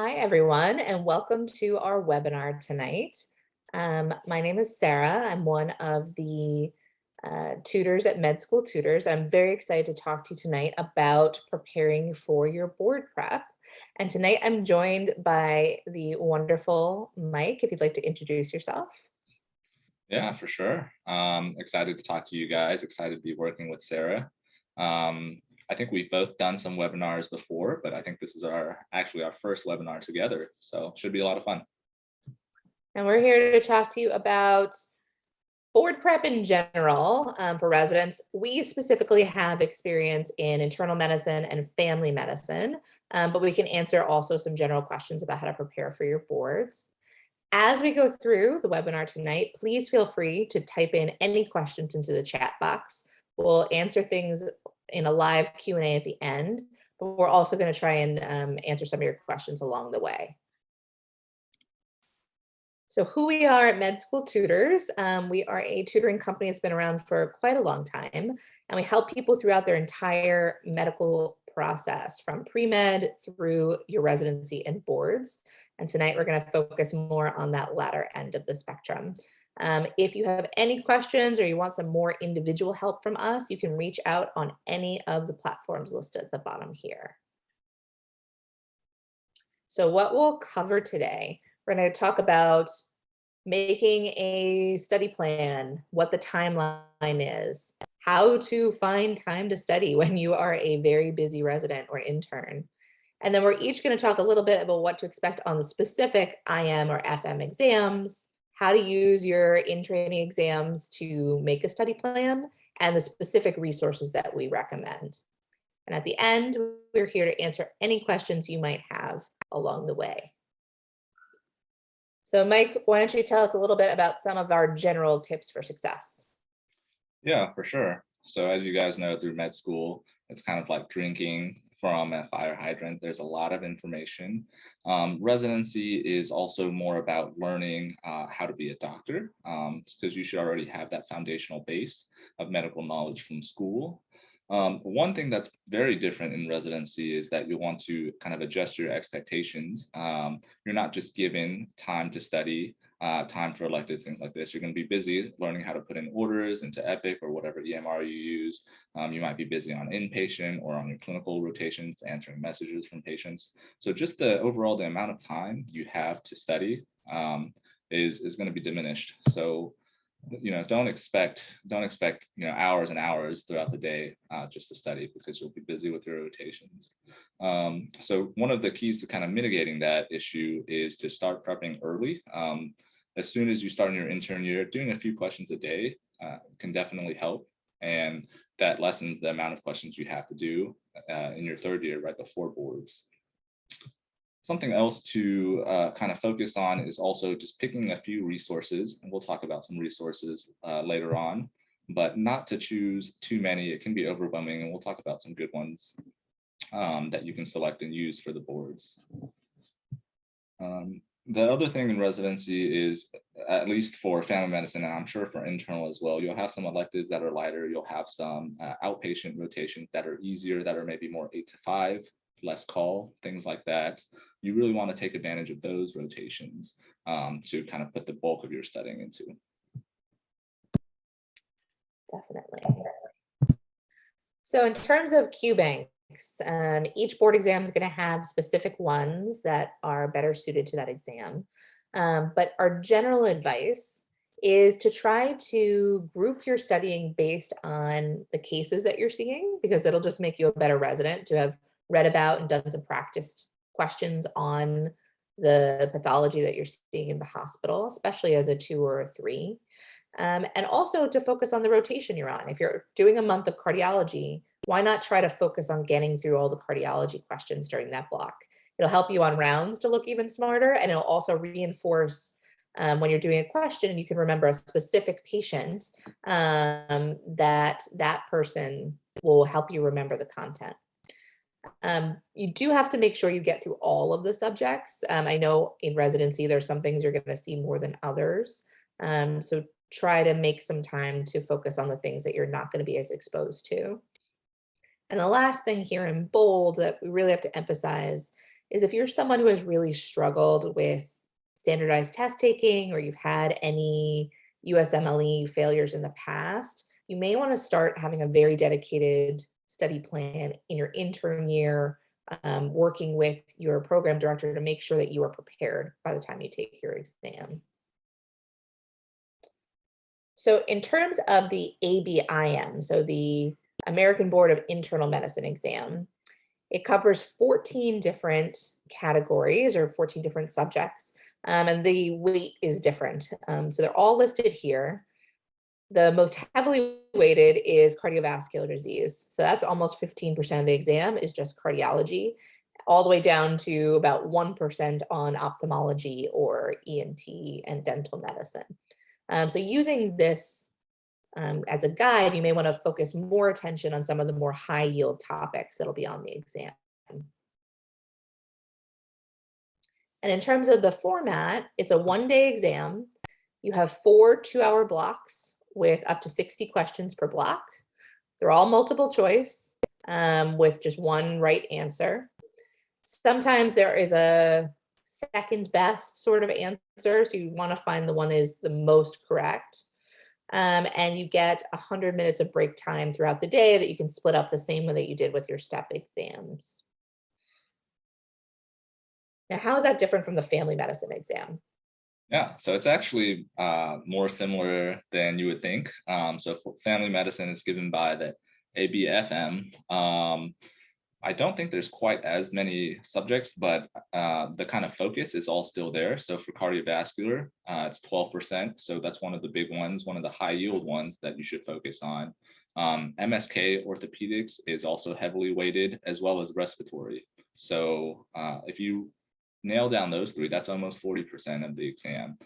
Hi, everyone, and welcome to our webinar tonight. My name is Sarah. I'm one of the tutors at Med School Tutors. I'm very excited to talk to you tonight about preparing for your board prep. And tonight I'm joined by the wonderful Mike, if you'd like to introduce yourself. Yeah, for sure. Excited to talk to you guys. Excited to be working with Sarah. I think we've both done some webinars before, but I think this is actually our first webinar together. So it should be a lot of fun. And we're here to talk to you about board prep in general for residents. We specifically have experience in internal medicine and family medicine, but we can answer also some general questions about how to prepare for your boards. As we go through the webinar tonight, please feel free to type in any questions into the chat box. We'll answer things in a live Q&A at the end, but we're also going to try and answer some of your questions along the way. So who we are at Med School Tutors, we are a tutoring company that's been around for quite a long time, and we help people throughout their entire medical process, from pre-med through your residency and boards. And tonight we're going to focus more on that latter end of the spectrum. If you have any questions or you want some more individual help from us, you can reach out on any of the platforms listed at the bottom here. So what we'll cover today, we're going to talk about making a study plan, what the timeline is, how to find time to study when you are a very busy resident or intern. And then we're each going to talk a little bit about what to expect on the specific IM or FM exams, how to use your in-training exams to make a study plan, and the specific resources that we recommend. And at the end, we're here to answer any questions you might have along the way. So Mike, why don't you tell us a little bit about some of our general tips for success? Yeah, for sure. So as you guys know, through med school, it's kind of like drinking from a fire hydrant. There's a lot of information. Residency is also more about learning how to be a doctor, because you should already have that foundational base of medical knowledge from school. One thing that's very different in residency is that you want to kind of adjust your expectations. You're not just given time to study, time for electives, things like this. You're going to be busy learning how to put in orders into Epic or whatever EMR you use. You might be busy on inpatient or on your clinical rotations, answering messages from patients. So just the amount of time you have to study is going to be diminished. So don't expect hours and hours throughout the day just to study, because you'll be busy with your rotations. So one of the keys to kind of mitigating that issue is to start prepping early. As soon as you start in your intern year, doing a few questions a day can definitely help, and that lessens the amount of questions you have to do in your third year right before boards. Something else to kind of focus on is also just picking a few resources, and we'll talk about some resources later on, but not to choose too many. It can be overwhelming, and we'll talk about some good ones that you can select and use for the boards. The other thing in residency is, at least for family medicine, and I'm sure for internal as well, you'll have some electives that are lighter. You'll have some outpatient rotations that are easier, that are maybe more 8 to 5, less call, things like that. You really want to take advantage of those rotations to kind of put the bulk of your studying into. Definitely. So in terms of Q banks, each board exam is going to have specific ones that are better suited to that exam. But our general advice is to try to group your studying based on the cases that you're seeing, because it'll just make you a better resident to have read about and done some practice questions on the pathology that you're seeing in the hospital, especially as a 2 or a 3. And also to focus on the rotation you're on. If you're doing a month of cardiology, why not try to focus on getting through all the cardiology questions during that block? It'll help you on rounds to look even smarter, and it'll also reinforce when you're doing a question and you can remember a specific patient, that person will help you remember the content. You do have to make sure you get through all of the subjects. I know in residency, there's some things you're going to see more than others. So try to make some time to focus on the things that you're not going to be as exposed to. And the last thing here in bold that we really have to emphasize is if you're someone who has really struggled with standardized test taking, or you've had any USMLE failures in the past, you may want to start having a very dedicated study plan in your intern year, working with your program director to make sure that you are prepared by the time you take your exam. So in terms of the ABIM, so the American Board of Internal Medicine exam, it covers 14 different categories or 14 different subjects, and the weight is different. So they're all listed here. The most heavily weighted is cardiovascular disease. So that's almost 15% of the exam is just cardiology, all the way down to about 1% on ophthalmology or ENT and dental medicine. So using this as a guide, you may want to focus more attention on some of the more high yield topics that'll be on the exam. And in terms of the format, it's a one-day exam. You have 4 2-hour blocks with up to 60 questions per block. They're all multiple choice with just one right answer. Sometimes there is a second best sort of answer, so you want to find the one that is the most correct. And you get 100 minutes of break time throughout the day that you can split up the same way that you did with your STEP exams. Now, how is that different from the family medicine exam? Yeah, so it's actually more similar than you would think. So for family medicine is given by the ABFM. I don't think there's quite as many subjects, but the kind of focus is all still there. So for cardiovascular, it's 12%. So that's one of the big ones, one of the high yield ones that you should focus on. MSK orthopedics is also heavily weighted, as well as respiratory. So if you nail down those three, that's almost 40% of the exam.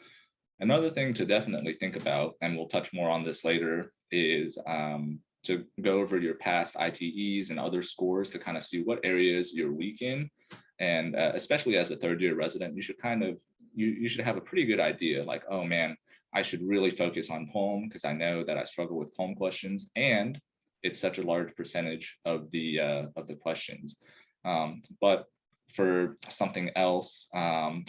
Another thing to definitely think about, and we'll touch more on this later, is to go over your past ITEs and other scores to kind of see what areas you're weak in. And especially as a third-year resident, you should you should have a pretty good idea, like, oh man, I should really focus on poem because I know that I struggle with poem questions, and it's such a large percentage of the questions. But for something else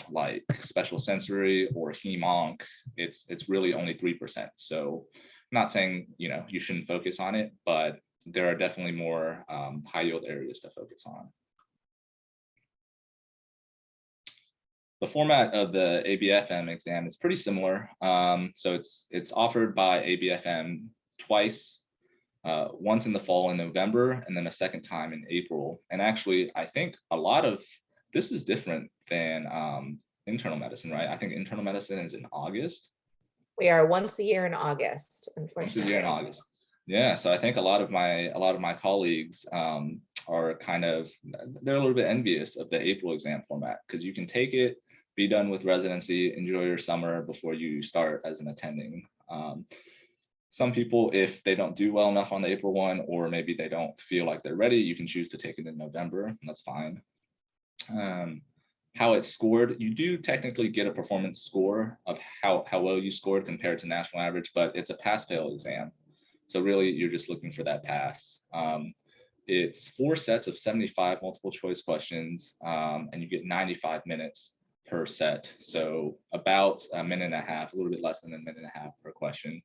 like special sensory or hem-onc, it's really only 3%. So I'm not saying you shouldn't focus on it, but there are definitely more high yield areas to focus on. The format of the ABFM exam is pretty similar. So it's offered by ABFM twice. Once in the fall in November, and then a second time in April. And actually, I think a lot of this is different than internal medicine, right? I think internal medicine is in August. We are once a year in August, unfortunately. Once a year in August. Yeah, so I think a lot of my colleagues are they're a little bit envious of the April exam format, because you can take it, be done with residency, enjoy your summer before you start as an attending. Some people, if they don't do well enough on the April one, or maybe they don't feel like they're ready, you can choose to take it in November, and that's fine. How it's scored, you do technically get a performance score of how well you scored compared to national average, but it's a pass-fail exam. So really, you're just looking for that pass. It's 4 sets of 75 multiple choice questions, and you get 95 minutes per set. So about a minute and a half, a little bit less than a minute and a half per question.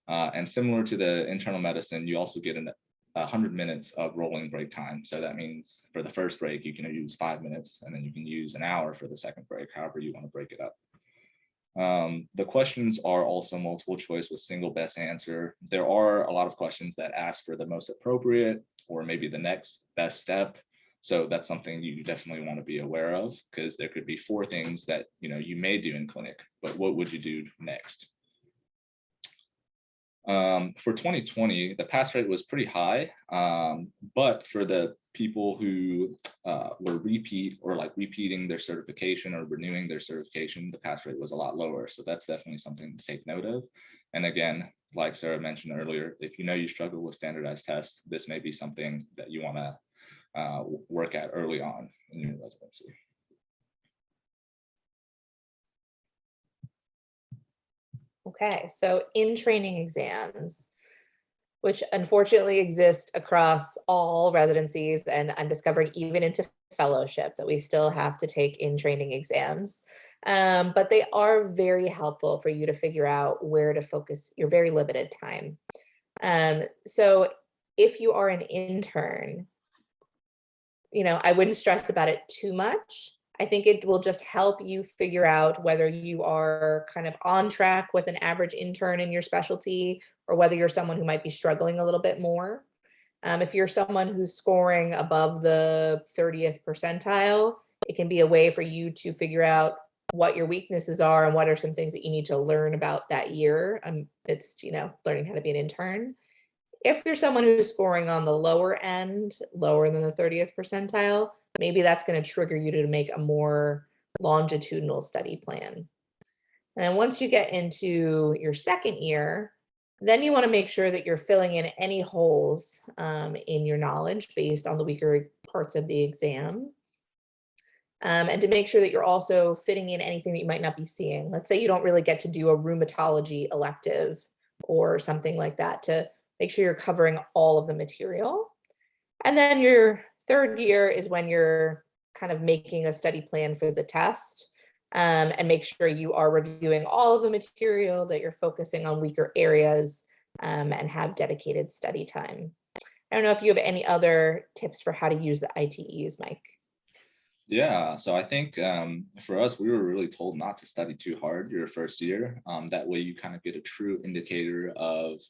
And similar to the internal medicine, you also get 100 minutes of rolling break time. So that means for the first break, you can use 5 minutes, and then you can use an hour for the second break, however you want to break it up. The questions are also multiple choice with single best answer. There are a lot of questions that ask for the most appropriate or maybe the next best step. So that's something you definitely want to be aware of, because there could be 4 things that you may do in clinic, but what would you do next? For 2020, the pass rate was pretty high, but for the people who were repeating their certification or renewing their certification, the pass rate was a lot lower. So that's definitely something to take note of. And again, like Sarah mentioned earlier, if you struggle with standardized tests, this may be something that you want to work at early on in your residency. Okay, so in training exams, which unfortunately exist across all residencies, and I'm discovering even into fellowship that we still have to take in training exams. But they are very helpful for you to figure out where to focus your very limited time. So if you are an intern, I wouldn't stress about it too much. I think it will just help you figure out whether you are kind of on track with an average intern in your specialty or whether you're someone who might be struggling a little bit more. If you're someone who's scoring above the 30th percentile, it can be a way for you to figure out what your weaknesses are and what are some things that you need to learn about that year. It's, learning how to be an intern. If you're someone who's scoring on the lower end, lower than the 30th percentile, maybe that's going to trigger you to make a more longitudinal study plan. And then once you get into your second year, then you want to make sure that you're filling in any holes in your knowledge based on the weaker parts of the exam. And to make sure that you're also fitting in anything that you might not be seeing. Let's say you don't really get to do a rheumatology elective or something like that, to make sure you're covering all of the material. And then your third year is when you're kind of making a study plan for the test, and make sure you are reviewing all of the material, that you're focusing on weaker areas, and have dedicated study time. I don't know if you have any other tips for how to use the ITEs, Mike. Yeah, so I think for us, we were really told not to study too hard your first year. That way you kind of get a true indicator of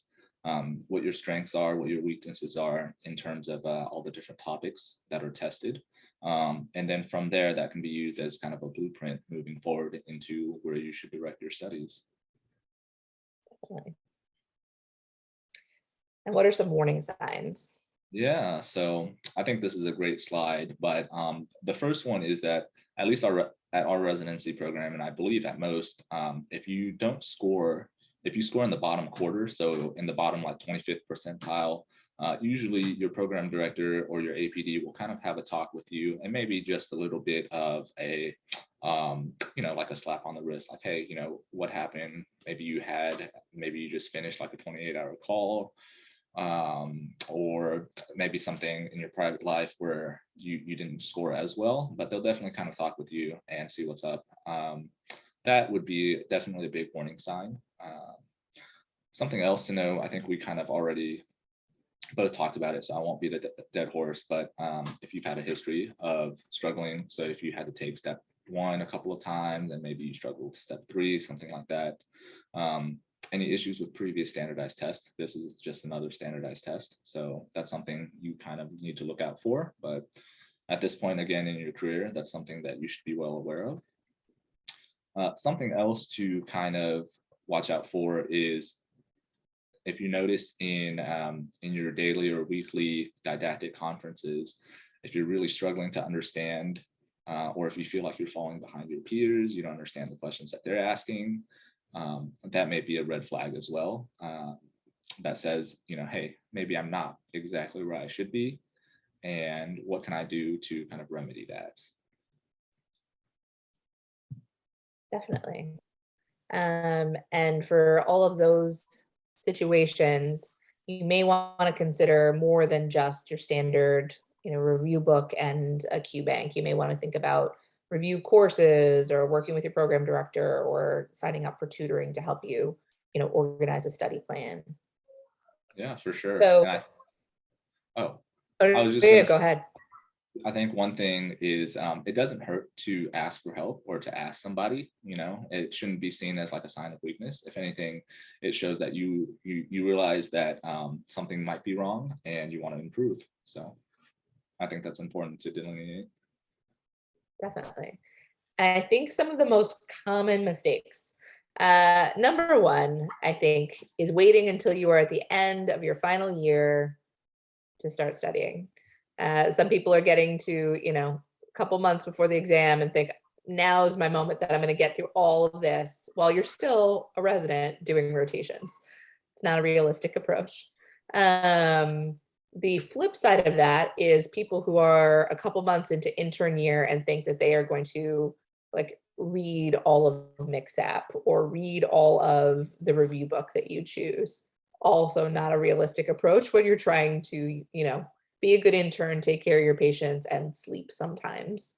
what your strengths are, what your weaknesses are in terms of all the different topics that are tested. And then from there, that can be used as kind of a blueprint moving forward into where you should direct your studies. Definitely. And what are some warning signs? Yeah, so I think this is a great slide, but the first one is that at least at our residency program, and I believe at most, if you score in the bottom quarter, so in the bottom like 25th percentile, usually your program director or your APD will kind of have a talk with you, and maybe just a little bit of a like a slap on the wrist, like, hey, what happened? Maybe you just finished like a 28-hour call, or maybe something in your private life where you didn't score as well, but they'll definitely kind of talk with you and see what's up. That would be definitely a big warning sign. Something else to know, I think we kind of already both talked about it, so I won't be the dead horse, but if you've had a history of struggling, so if you had to take step 1 a couple of times and maybe you struggled with step 3, something like that. Any issues with previous standardized tests, this is just another standardized test. So that's something you kind of need to look out for. But at this point, again, in your career, that's something that you should be well aware of. Something else to kind of watch out for is if you notice in your daily or weekly didactic conferences, if you're really struggling to understand, or if you feel like you're falling behind your peers, you don't understand the questions that they're asking, that may be a red flag as well. That says, hey, maybe I'm not exactly where I should be, and what can I do to kind of remedy that? Definitely. And for all of those situations, you may want to consider more than just your standard, review book and a Q bank. You may want to think about review courses or working with your program director or signing up for tutoring to help you, organize a study plan. Yeah, for sure. So, I was just yeah, gonna go ahead. I think one thing is it doesn't hurt to ask for help or to ask somebody. It shouldn't be seen as like a sign of weakness. If anything, it shows that you realize that something might be wrong and you want to improve. So I think that's important to delineate. Definitely. And I think some of the most common mistakes, number one, I think, is waiting until you are at the end of your final year to start studying. Some people are getting to, a couple months before the exam and think, now's my moment that I'm going to get through all of this while you're still a resident doing rotations. It's not a realistic approach. The flip side of that is people who are a couple months into intern year and think that they are going to read all of MixApp or read all of the review book that you choose. Also not a realistic approach when you're trying to, be a good intern, take care of your patients, and sleep sometimes.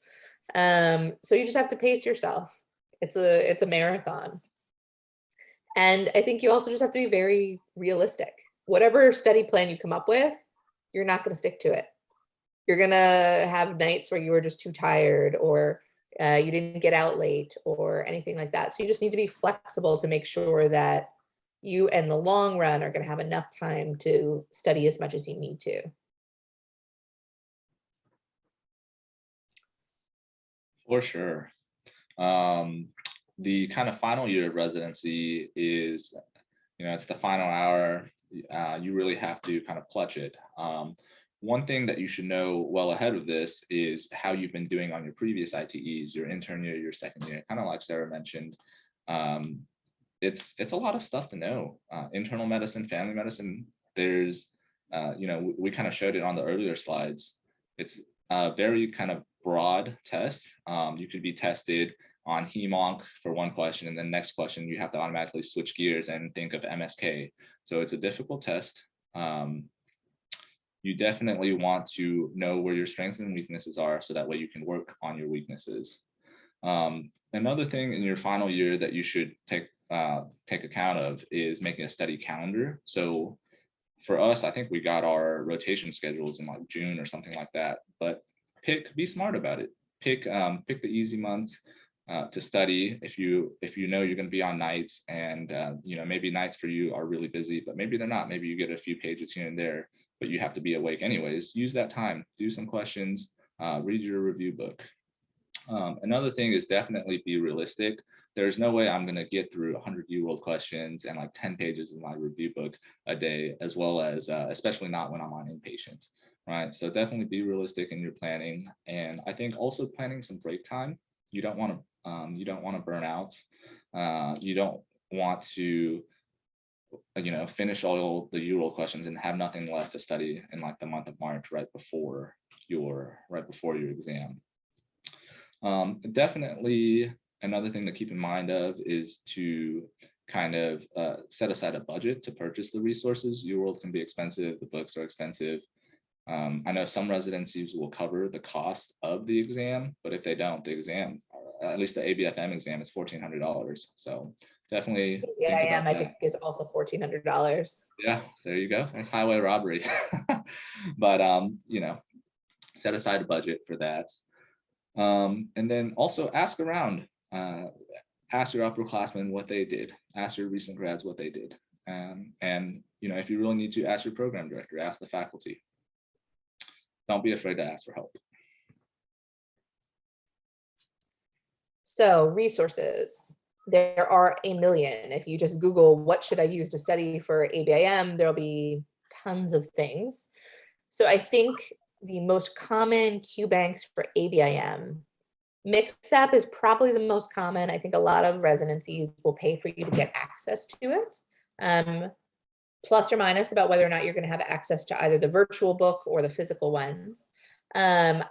So you just have to pace yourself. It's a marathon. And I think you also just have to be very realistic. Whatever study plan you come up with, you're not going to stick to it. You're going to have nights where you were just too tired, or you didn't get out late, or anything like that. So you just need to be flexible to make sure that you, in the long run, are going to have enough time to study as much as you need to. For sure. The kind of final year of residency is, it's the final hour. You really have to kind of clutch it. One thing that you should know well ahead of this is how you've been doing on your previous ITEs, your intern year, your second year. Kind of like Sarah mentioned, it's a lot of stuff to know. Internal medicine, family medicine. There's, we kind of showed it on the earlier slides. It's a very kind of broad test. You could be tested on hem-onc for one question, and then next question you have to automatically switch gears and think of MSK. So it's a difficult test. You definitely want to know where your strengths and weaknesses are, so that way you can work on your weaknesses. Another thing in your final year that you should take account of is making a study calendar. So for us, I think we got our rotation schedules in like June or something like that, but be smart about it. Pick the easy months to study. If you know you're going to be on nights, and maybe nights for you are really busy, but maybe they're not. Maybe you get a few pages here and there, but you have to be awake anyways. Use that time, do some questions, read your review book. Another thing is definitely be realistic. There's no way I'm going to get through 100 UWorld questions and like 10 pages of my review book a day, as well as especially not when I'm on inpatient, right? So definitely be realistic in your planning. And I think also planning some break time. You don't want to burn out. You don't want to finish all the UWorld questions and have nothing left to study in like the month of March right before your exam. Definitely another thing to keep in mind of is to kind of set aside a budget to purchase the resources. UWorld can be expensive, the books are expensive. I know some residencies will cover the cost of the exam, but if they don't, the exam, at least the ABFM exam, is $1,400. So definitely think about that. I think is also $1,400. Yeah, there you go. That's highway robbery. But set aside a budget for that. And then also ask around. Ask your upperclassmen what they did. Ask your recent grads what they did. And if you really need to, ask your program director, ask the faculty. Don't be afraid to ask for help. So resources, there are a million. If you just Google what should I use to study for ABIM, there'll be tons of things. So I think the most common Q banks for ABIM, MixApp is probably the most common. I think a lot of residencies will pay for you to get access to it. Plus or minus about whether or not you're going to have access to either the virtual book or the physical ones. I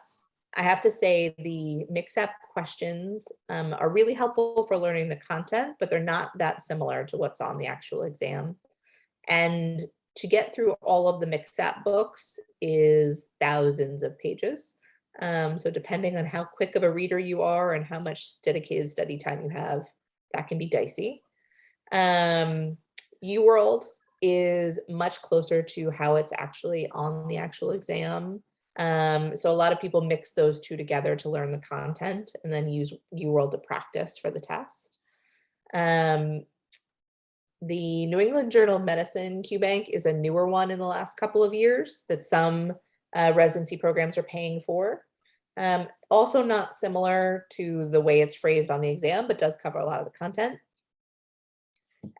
have to say the MixApp questions are really helpful for learning the content, but they're not that similar to what's on the actual exam. And to get through all of the MixApp books is thousands of pages. So depending on how quick of a reader you are and how much dedicated study time you have, that can be dicey. UWorld is much closer to how it's actually on the actual exam. So a lot of people mix those two together to learn the content and then use UWorld to practice for the test. The New England Journal of Medicine QBank is a newer one in the last couple of years that some residency programs are paying for. Also not similar to the way it's phrased on the exam, but does cover a lot of the content.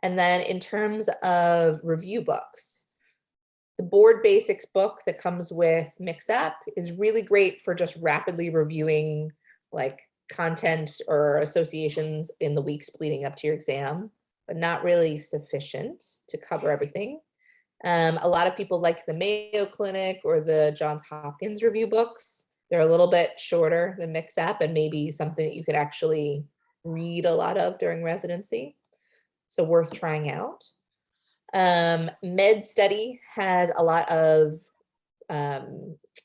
And then in terms of review books, the Board Basics book that comes with MixApp is really great for just rapidly reviewing like content or associations in the weeks leading up to your exam, but not really sufficient to cover everything. A lot of people like the Mayo Clinic or the Johns Hopkins review books. They're a little bit shorter than MixApp and maybe something that you could actually read a lot of during residency. So worth trying out. Med Study has a lot of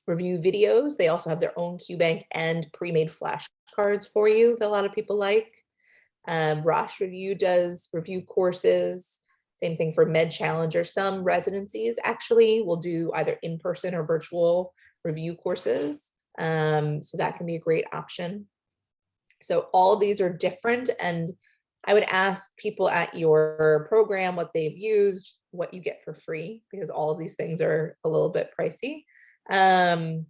review videos. They also have their own QBank and pre-made flashcards for you that a lot of people like. Rosh Review does review courses. Same thing for Med Challenger. Some residencies actually will do either in-person or virtual review courses. So that can be a great option. So all of these are different, and I would ask people at your program what they've used, what you get for free, because all of these things are a little bit pricey. And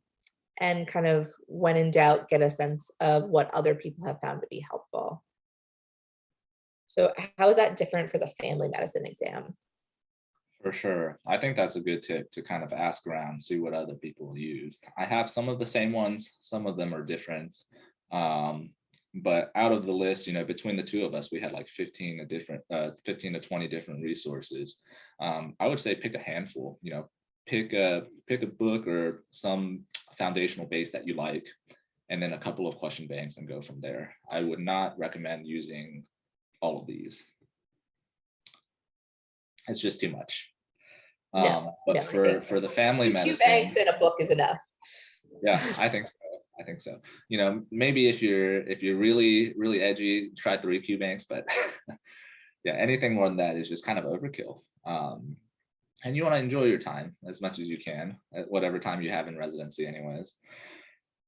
kind of when in doubt, get a sense of what other people have found to be helpful. So how is that different for the family medicine exam? For sure. I think that's a good tip to kind of ask around, see what other people use. I have some of the same ones, some of them are different. But out of the list, between the two of us, we had like 15 to 20 different resources. I would say pick a handful, pick a book or some foundational base that you like, and then a couple of question banks and go from there. I would not recommend using all of these. It's just too much. But for the family medicine, 2 banks and a book is enough. Yeah, I think so. Maybe if you're really edgy, try 3 Q banks, but yeah, anything more than that is just kind of overkill. And you want to enjoy your time as much as you can at whatever time you have in residency anyways.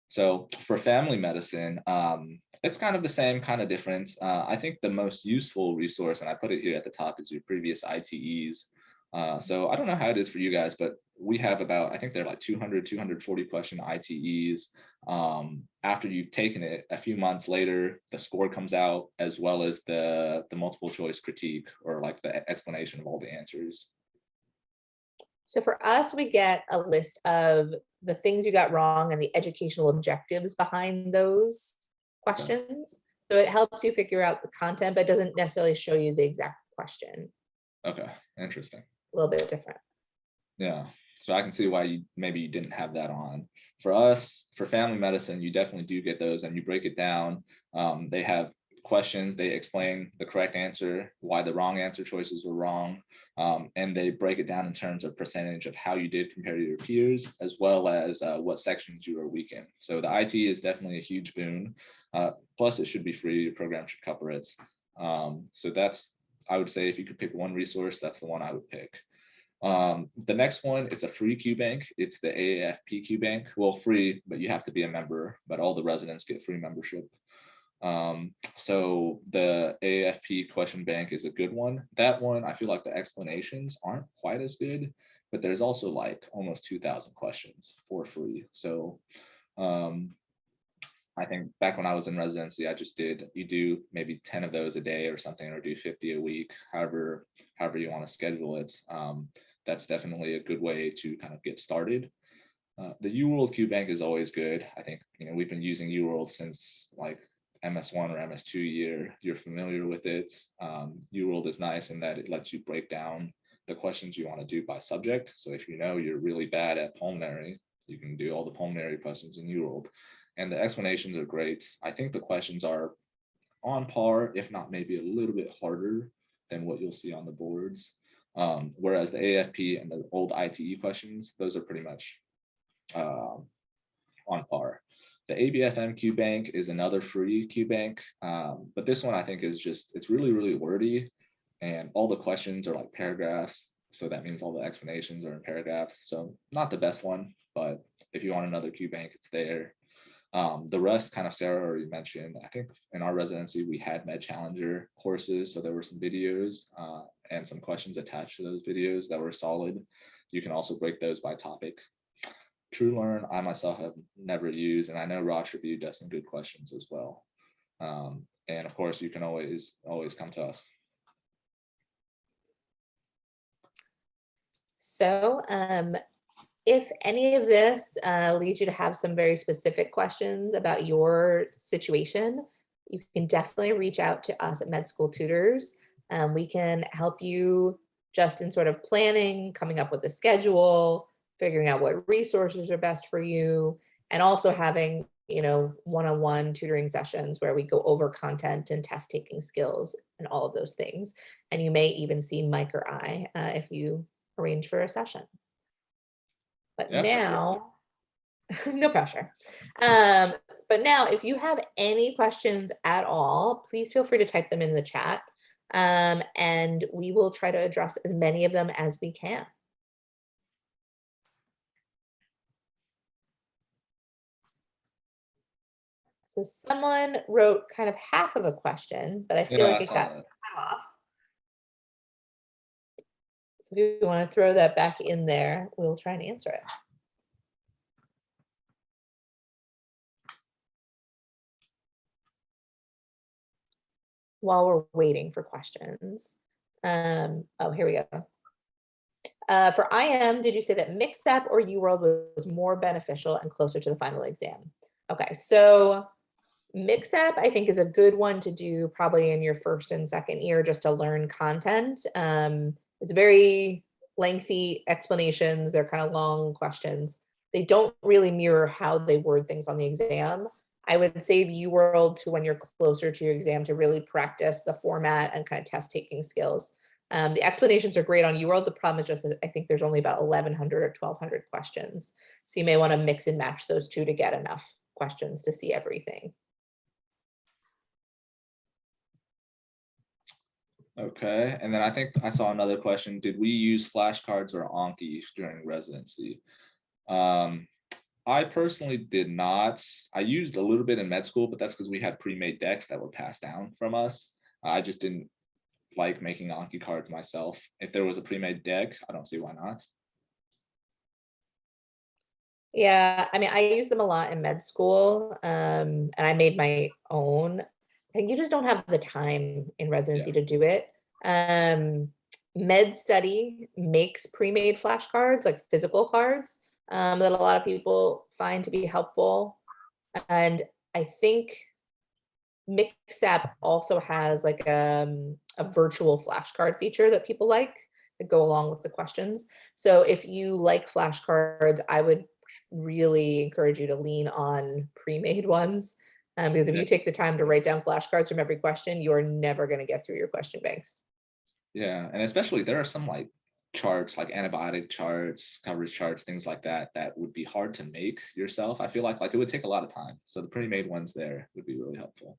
So for family medicine, it's kind of the same kind of difference. I think the most useful resource, and I put it here at the top, is your previous ITEs. So I don't know how it is for you guys, but we have about, I think they're like 240 question ITEs. After you've taken it, a few months later, the score comes out, as well as the multiple choice critique, or like the explanation of all the answers. So for us, we get a list of the things you got wrong and the educational objectives behind those questions. So it helps you figure out the content, but doesn't necessarily show you the exact question. Okay, interesting. A little bit different. Yeah, so I can see why maybe you didn't have that on. For us, for family medicine, you definitely do get those, and you break it down. They have questions, they explain the correct answer, why the wrong answer choices were wrong, and they break it down in terms of percentage of how you did compare to your peers, as well as what sections you were weak in. So the IT is definitely a huge boon. Plus, it should be free. Your program should cover it. So that's, I would say, if you could pick one resource, that's the one I would pick. The next one, it's a free QBank. It's the AAFP QBank. Well, free, but you have to be a member, but all the residents get free membership. So the AAFP question bank is a good one. That one, I feel like the explanations aren't quite as good, but there's also like almost 2,000 questions for free. So I think back when I was in residency, you do maybe 10 of those a day or something, or do 50 a week, however you want to schedule it. That's definitely a good way to kind of get started. The UWorld QBank is always good. I think, we've been using UWorld since like MS1 or MS2 year. You're familiar with it. UWorld is nice in that it lets you break down the questions you want to do by subject. So if you're really bad at pulmonary, you can do all the pulmonary questions in UWorld. And the explanations are great. I think the questions are on par, if not maybe a little bit harder than what you'll see on the boards. Whereas the AFP and the old ITE questions, those are pretty much on par. The ABFM QBank is another free QBank, but this one I think is it's really, really wordy, and all the questions are like paragraphs. So that means all the explanations are in paragraphs. So not the best one, but if you want another QBank, it's there. The rest, kind of Sarah already mentioned. I think in our residency, we had Med Challenger courses. So there were some videos and some questions attached to those videos that were solid. You can also break those by topic. TrueLearn, I myself have never used, and I know Rosh Review does some good questions as well. And of course, you can always come to us. So if any of this leads you to have some very specific questions about your situation, you can definitely reach out to us at Med School Tutors. We can help you just in sort of planning, coming up with a schedule, figuring out what resources are best for you, and also having, one-on-one tutoring sessions where we go over content and test taking skills and all of those things. And you may even see Mike or I if you arrange for a session. But Yeah, for sure. now, no pressure. But now, if you have any questions at all, please feel free to type them in the chat, and we will try to address as many of them as we can. So someone wrote kind of half of a question, but I feel Yeah, I like it saw got that. cut off. So if you want to throw that back in there, we'll try and answer it. While we're waiting for questions. Oh, here we go. For IM, did you say that Mixed-Up or UWorld was more beneficial and closer to the final exam? Okay, so Mixed-Up I think is a good one to do probably in your first and second year just to learn content. It's very lengthy explanations. They're kind of long questions. They don't really mirror how they word things on the exam. I would save UWorld to when you're closer to your exam to really practice the format and kind of test taking skills. The explanations are great on UWorld. The problem is just that I think there's only about 1,100 or 1,200 questions. So you may want to mix and match those two to get enough questions to see everything. Okay, and then I think I saw another question. Did we use flashcards or Anki during residency? I personally did not. I used a little bit in med school, but that's because we had pre-made decks that were passed down from us. I just didn't like making Anki cards myself. If there was a pre-made deck, I don't see why not. Yeah, I mean, I use them a lot in med school, and I made my own. I think you just don't have the time in residency to do it. Med study makes pre-made flashcards, like physical cards, that a lot of people find to be helpful. And I think Mixapp also has like a virtual flashcard feature that people like that go along with the questions. So if you like flashcards, I would really encourage you to lean on pre-made ones. Because if Yeah. you take the time to write down flashcards from every question, you're never going to get through your question banks. Yeah, and especially there are some like charts, like antibiotic charts, coverage charts, things like that, that would be hard to make yourself. I feel like it would take a lot of time. So the pre-made ones there would be really helpful.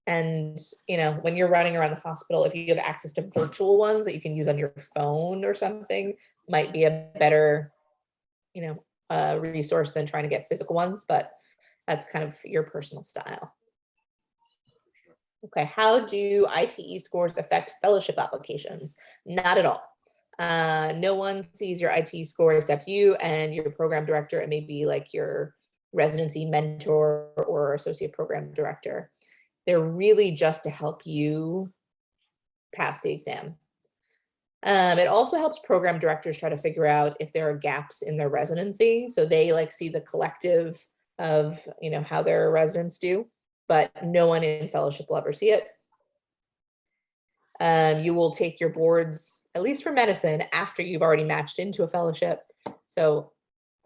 And, you know, when you're running around the hospital, if you have access to virtual ones that you can use on your phone or something, might be a better, you know, resource than trying to get physical ones, but that's kind of your personal style. Okay, how do ITE scores affect fellowship applications? Not at all. No one sees your ITE score except you and your program director, and maybe like your residency mentor or associate program director. They're really just to help you pass the exam. It also helps program directors try to figure out if there are gaps in their residency. So they like see the collective of, you know, how their residents do, but no one in fellowship will ever see it. You will take your boards, at least for medicine, after you've already matched into a fellowship. So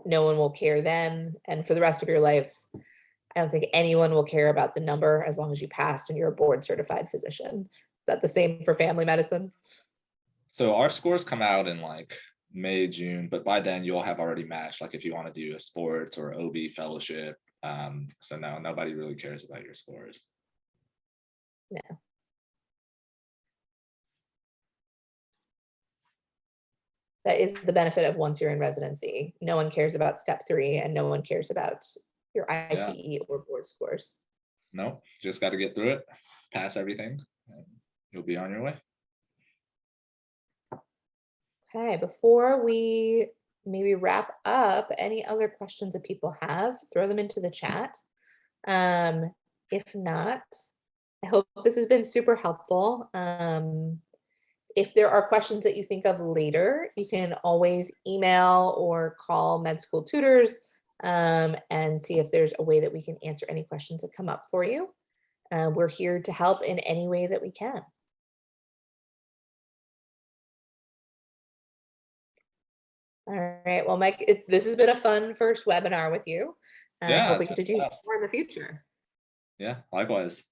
no one will care then. And for the rest of your life, I don't think anyone will care about the number as long as you passed and you're a board certified physician. Is that the same for family medicine? So our scores come out in like May, June, but by then you'll have already matched, like if you want to do a sports or OB fellowship. So no, nobody really cares about your scores. No. That is the benefit of once you're in residency. No one cares about step 3 and no one cares about your ITE or board scores. No, just got to get through it, pass everything, and you'll be on your way. Okay, before we maybe wrap up, any other questions that people have, throw them into the chat. If not, I hope this has been super helpful. If there are questions that you think of later, you can always email or call med school tutors and see if there's a way that we can answer any questions that come up for you. We're here to help in any way that we can. All right, well, Mike, this has been a fun first webinar with you. Yeah, Hope we it's get been to do fast. more in the future. Yeah, likewise.